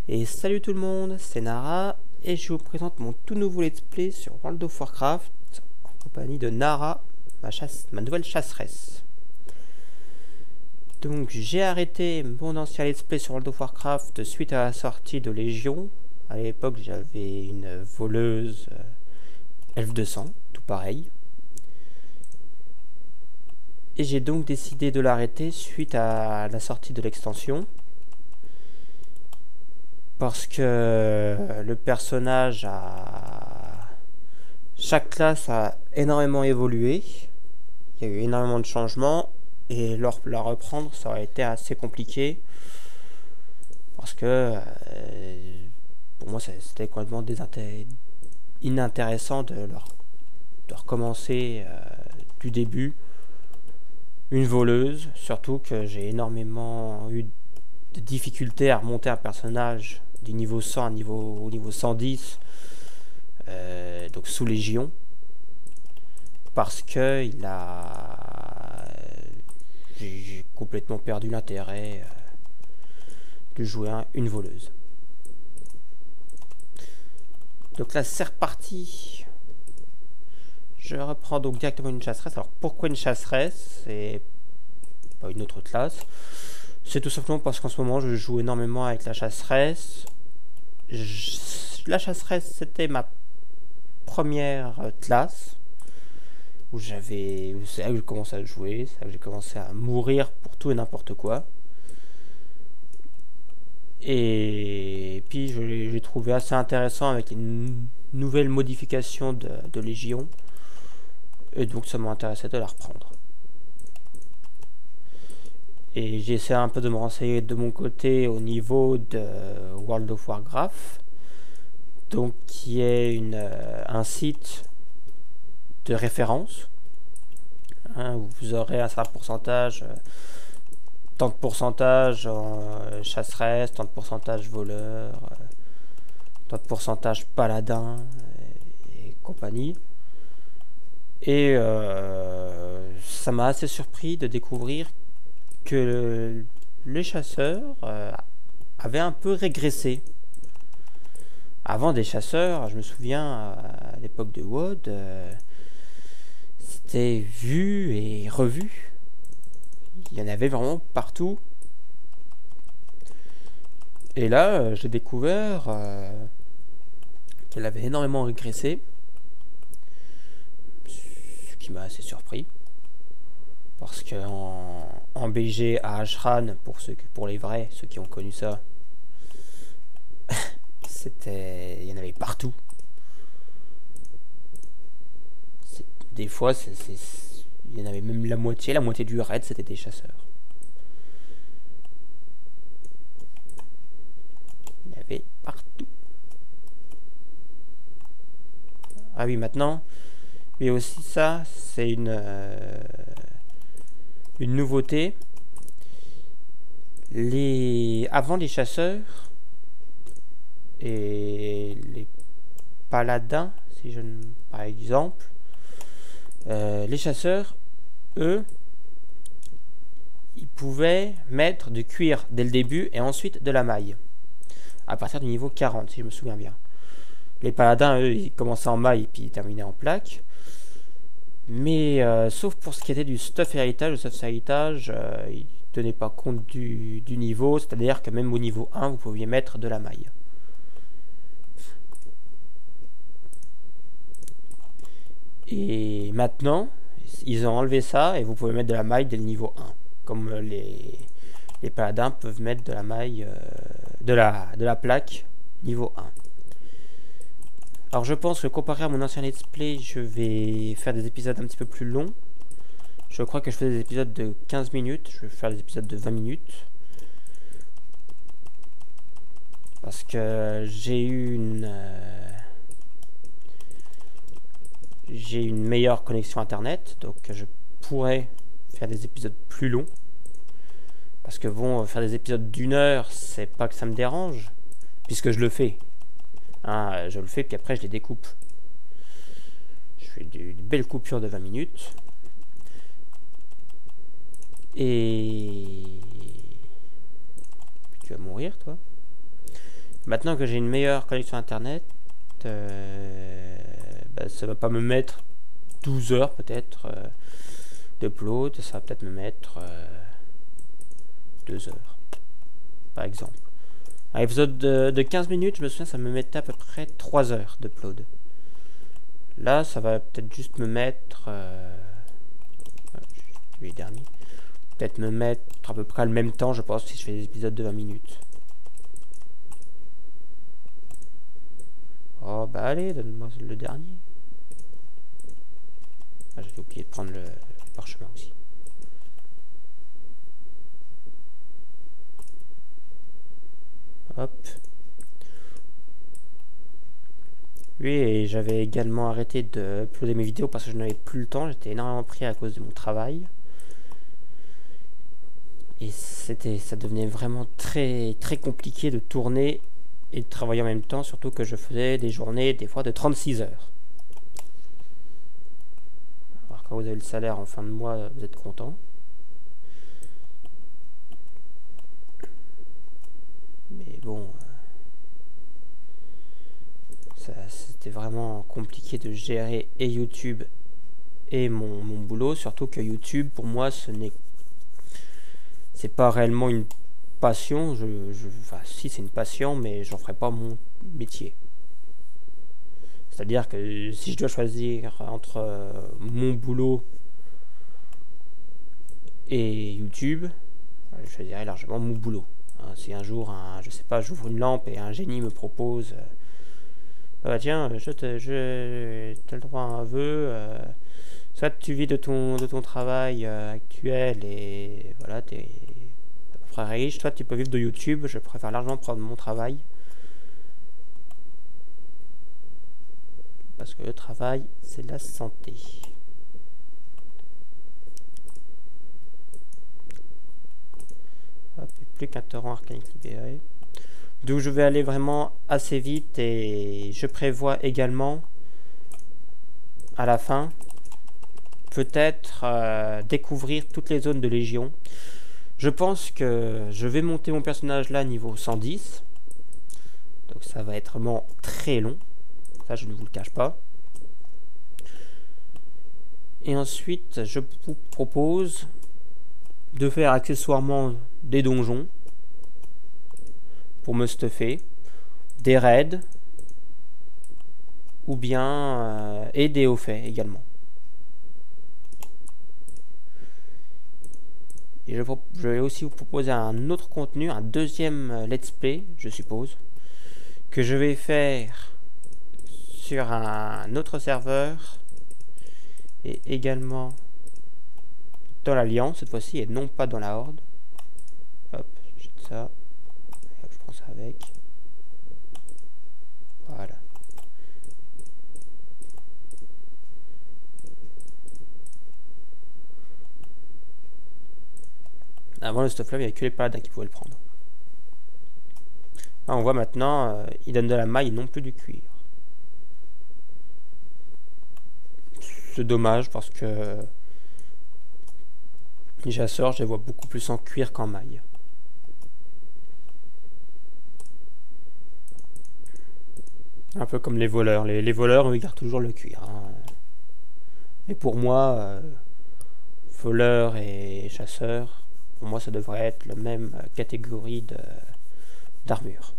Et salut tout le monde, c'est Nara et je vous présente mon tout nouveau let's play sur World of Warcraft en compagnie de Nara, ma nouvelle chasseresse. Donc j'ai arrêté mon ancien let's play sur World of Warcraft suite à la sortie de Légion. À l'époque j'avais une voleuse Elfe de sang, tout pareil. Et j'ai donc décidé de l'arrêter suite à la sortie de l'extension. Parce que le personnage a... Chaque classe a énormément évolué. Il y a eu énormément de changements. Et la reprendre, ça aurait été assez compliqué. Parce que pour moi, c'était complètement inintéressant de recommencer du début une voleuse. Surtout que j'ai énormément eu de difficultés à remonter un personnage du niveau 100 au niveau 110, donc sous Légion, parce que j'ai complètement perdu l'intérêt de jouer une voleuse. Donc là c'est reparti. Je reprends donc directement une chasseresse. Alors pourquoi une chasseresse et pas une autre classe? C'est tout simplement parce qu'en ce moment je joue énormément avec la chasseresse. La chasseresse c'était ma première classe où c'est là que j'ai commencé à jouer, c'est là que j'ai commencé à mourir pour tout et n'importe quoi. Et puis je l'ai trouvé assez intéressant avec une nouvelle modification de Légion. Et donc ça m'a intéressé de la reprendre. Et j'ai essayé un peu de me renseigner de mon côté au niveau de World of Warcraft, donc qui est un site de référence, où vous aurez un certain pourcentage, tant de pourcentage en chasseresse, tant de pourcentage voleur, tant de pourcentage paladin et compagnie. Et ça m'a assez surpris de découvrir que les chasseurs avaient un peu régressé. Avant, des chasseurs, je me souviens à l'époque de WoD, c'était vu et revu. Il y en avait vraiment partout. Et là, j'ai découvert qu'elle avait énormément régressé, ce qui m'a assez surpris. Parce que en BG à Ashran, pour les vrais, ceux qui ont connu ça, il y en avait partout. Des fois, il y en avait même la moitié du raid, c'était des chasseurs. Il y en avait partout. Ah oui, maintenant, et aussi ça, c'est une nouveauté. Avant les chasseurs et les paladins, par exemple, les chasseurs, eux, ils pouvaient mettre du cuir dès le début et ensuite de la maille à partir du niveau 40, si je me souviens bien. Les paladins, eux, ils commençaient en maille et puis ils terminaient en plaque. Mais sauf pour ce qui était du stuff héritage, le stuff héritage, il tenait pas compte du niveau, c'est-à-dire que même au niveau 1, vous pouviez mettre de la maille. Et maintenant, ils ont enlevé ça et vous pouvez mettre de la maille dès le niveau 1. Comme les paladins peuvent mettre de la maille, de la plaque niveau 1. Alors je pense que comparé à mon ancien let's play, je vais faire des épisodes un petit peu plus longs. Je crois que je fais des épisodes de 15 minutes, je vais faire des épisodes de 20 minutes. Parce que j'ai eu une meilleure connexion internet, donc je pourrais faire des épisodes plus longs. Parce que bon, faire des épisodes d'1 heure, c'est pas que ça me dérange, puisque je le fais. Hein, je le fais, puis après je les découpe. Je fais une belle coupure de 20 minutes. Et... Puis tu vas mourir, toi. Maintenant que j'ai une meilleure connexion internet, ça va pas me mettre 12 heures peut-être d'upload, ça va peut-être me mettre 2 heures par exemple. Un épisode de 15 minutes, je me souviens, ça me mettait à peu près 3 heures d'upload. Là, ça va peut-être juste me mettre les derniers, peut-être me mettre à peu près le même temps, je pense, si je fais des épisodes de 20 minutes. Oh bah allez, donne-moi le dernier. Ah, j'ai oublié de prendre le parchemin aussi. Hop. Oui, et j'avais également arrêté de uploader mes vidéos parce que je n'avais plus le temps. J'étais énormément pris à cause de mon travail. Et ça devenait vraiment très compliqué de tourner et de travailler en même temps, surtout que je faisais des journées des fois de 36 heures. Alors quand vous avez le salaire en fin de mois, vous êtes content. Mais bon, c'était vraiment compliqué de gérer et YouTube et mon boulot, surtout que YouTube pour moi c'est pas réellement une passion, enfin si c'est une passion, mais j'en ferai pas mon métier. C'est-à-dire que si je dois choisir entre mon boulot et YouTube, je choisirais largement mon boulot. Si un jour, je sais pas, j'ouvre une lampe et un génie me propose tiens, t'as le droit à un vœu, soit tu vis de ton travail actuel et voilà, t'es à peu près riche, soit tu peux vivre de YouTube. Je préfère largement prendre mon travail parce que le travail c'est la santé. Hop, plus qu'un torrent arcanique libéré. D'où je vais aller vraiment assez vite et je prévois également à la fin peut-être découvrir toutes les zones de Légion. Je pense que je vais monter mon personnage là niveau 110. Donc ça va être vraiment très long. Ça je ne vous le cache pas. Et ensuite je vous propose de faire accessoirement des donjons pour me stuffer, des raids ou bien et des hauts faits également. Et je vais aussi vous proposer un autre contenu, un deuxième let's play, je suppose, que je vais faire sur un autre serveur et également dans l'Alliance cette fois-ci et non pas dans la Horde. Hop, je jette ça. Et hop, je prends ça avec. Voilà. Avant le stuff là, il n'y avait que les paladins qui pouvaient le prendre. Là, on voit maintenant, il donne de la maille et non plus du cuir. C'est dommage parce que les chasseurs, je les vois beaucoup plus en cuir qu'en maille. Un peu comme les voleurs. Les voleurs, ils gardent toujours le cuir. Et pour moi, voleurs et chasseurs, pour moi, ça devrait être la même catégorie d'armure.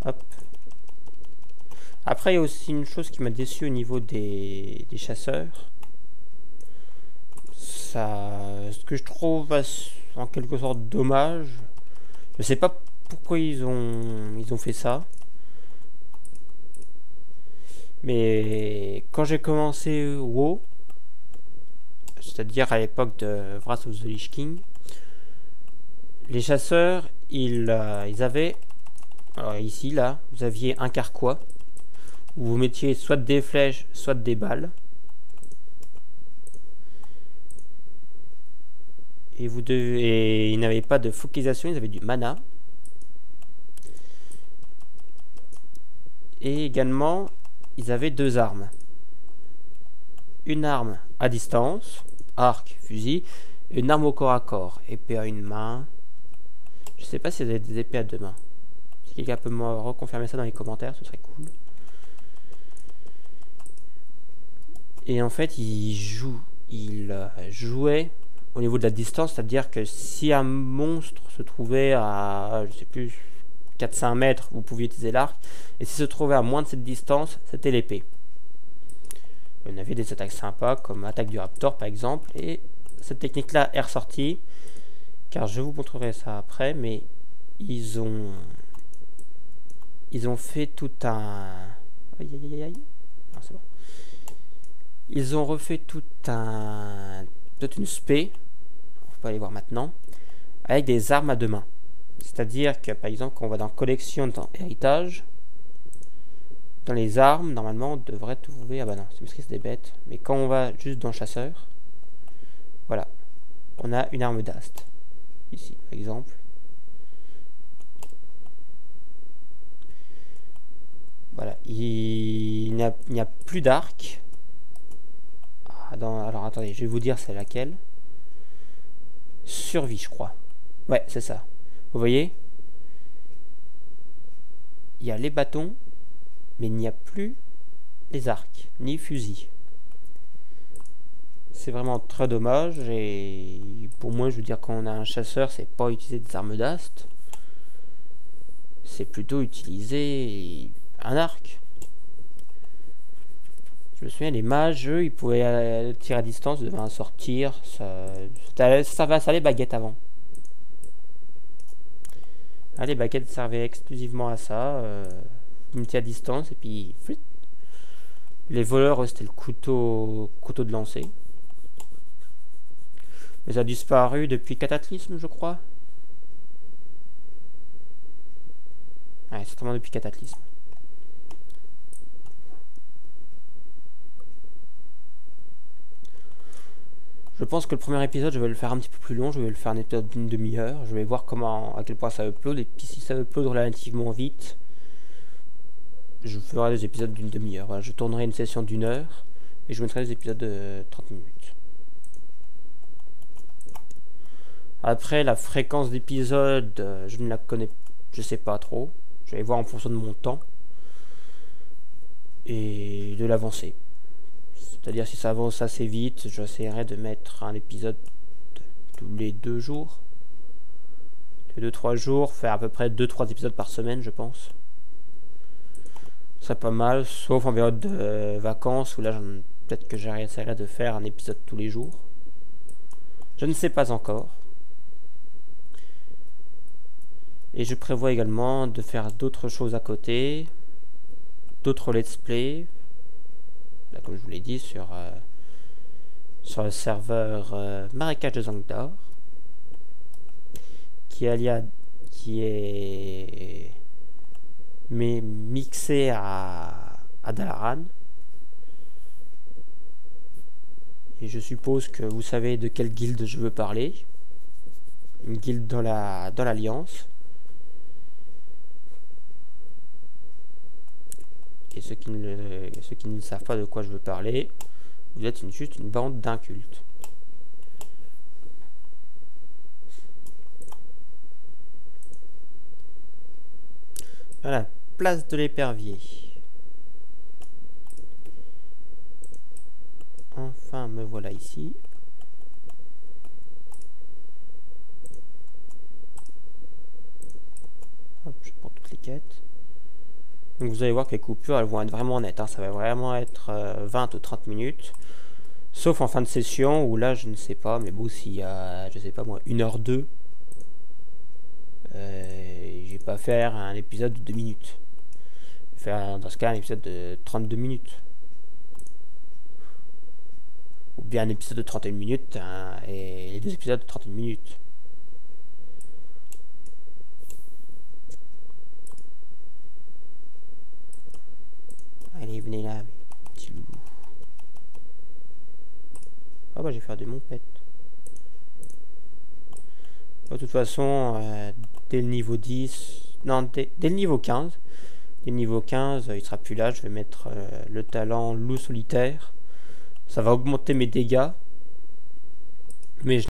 Hop. Après, il y a aussi une chose qui m'a déçu au niveau des chasseurs. Ce que je trouve en quelque sorte dommage. Je sais pas pourquoi ils ont fait ça. Mais quand j'ai commencé WoW, c'est-à-dire à l'époque de Wrath of the Lich King, les chasseurs, ils avaient, alors ici, là, vous aviez un carquois, où vous mettiez soit des flèches, soit des balles. Et ils n'avaient pas de focalisation, ils avaient du mana. Et également, ils avaient deux armes. Une arme à distance, arc, fusil, et une arme au corps à corps, épée à une main. Je sais pas si vous avez des épées à deux mains. Si quelqu'un peut me reconfirmer ça dans les commentaires, ce serait cool. Et en fait, il jouait au niveau de la distance, c'est-à-dire que si un monstre se trouvait à, je sais plus, 4-5 mètres, vous pouviez utiliser l'arc, et s'il se trouvait à moins de cette distance, c'était l'épée. On avait des attaques sympas, comme attaque du raptor par exemple, et cette technique-là est ressortie, car je vous montrerai ça après, mais ils ont fait tout un... Aïe aïe aïe aïe. Non, c'est bon. Ils ont refait toute une spé, on peut aller voir maintenant, avec des armes à deux mains. C'est-à-dire que par exemple quand on va dans collection, dans héritage, dans les armes, normalement on devrait trouver, ah bah non, c'est maîtrise des bêtes, mais quand on va juste dans chasseur, voilà, on a une arme d'ast, ici par exemple. Voilà, il n'y a plus d'arc. Alors attendez, je vais vous dire c'est laquelle. Survie, je crois. Ouais, c'est ça. Vous voyez, il y a les bâtons, mais il n'y a plus les arcs, ni fusils. C'est vraiment très dommage. Et pour moi, je veux dire, quand on a un chasseur, c'est pas utiliser des armes d'ast. C'est plutôt utiliser un arc. Je me souviens, les mages, eux, ils pouvaient tirer à distance, ils devaient en sortir. Ça allait baguette avant. Ah, les baguettes servaient exclusivement à ça. Une à distance et puis flûte. Les voleurs, c'était le couteau de lancer. Mais ça a disparu depuis Cataclysme, je crois. Ouais, certainement depuis Cataclysme. Je pense que le premier épisode, je vais le faire un petit peu plus long. Je vais le faire un épisode d'une demi-heure. Je vais voir à quel point ça upload. Et puis si ça upload relativement vite, je ferai des épisodes d'une demi-heure. Voilà, je tournerai une session d'1 heure. Et je mettrai des épisodes de 30 minutes. Après, la fréquence d'épisodes, je ne la connais, je sais pas trop. Je vais voir en fonction de mon temps. Et de l'avancée. C'est-à-dire si ça avance assez vite, j'essaierai de mettre un épisode tous les 2 jours. Tous les 2-3 jours, faire à peu près 2-3 épisodes par semaine, je pense. C'est pas mal, sauf en période de vacances, où là, peut-être que j'essaierai de faire un épisode tous les jours. Je ne sais pas encore. Et je prévois également de faire d'autres choses à côté. D'autres let's play. Là, comme je vous l'ai dit, sur le serveur Marécage de Zangdor, qui est mixé à Dalaran. Et je suppose que vous savez de quelle guilde je veux parler. Une guilde dans l'Alliance. Et ceux qui ne savent pas de quoi je veux parler, vous êtes juste une bande d'incultes. Voilà, place de l'Épervier. Enfin, me voilà ici. Hop, je prends toutes les quêtes. Donc vous allez voir que les coupures, elles vont être vraiment nettes. Hein. Ça va vraiment être 20 ou 30 minutes. Sauf en fin de session, où là, je ne sais pas. Mais bon, s'il y a, je sais pas moi, 1h02, je vais pas faire un épisode de 2 minutes. Je vais faire, dans ce cas, un épisode de 32 minutes. Ou bien un épisode de 31 minutes, hein, et les 2 épisodes de 31 minutes. Allez, venez là, mes petits loulous. Ah bah, j'ai fait des mompettes. De toute façon, dès le niveau 10... Non, dès le niveau 15. Dès le niveau 15, il sera plus là. Je vais mettre le talent loup solitaire. Ça va augmenter mes dégâts. mais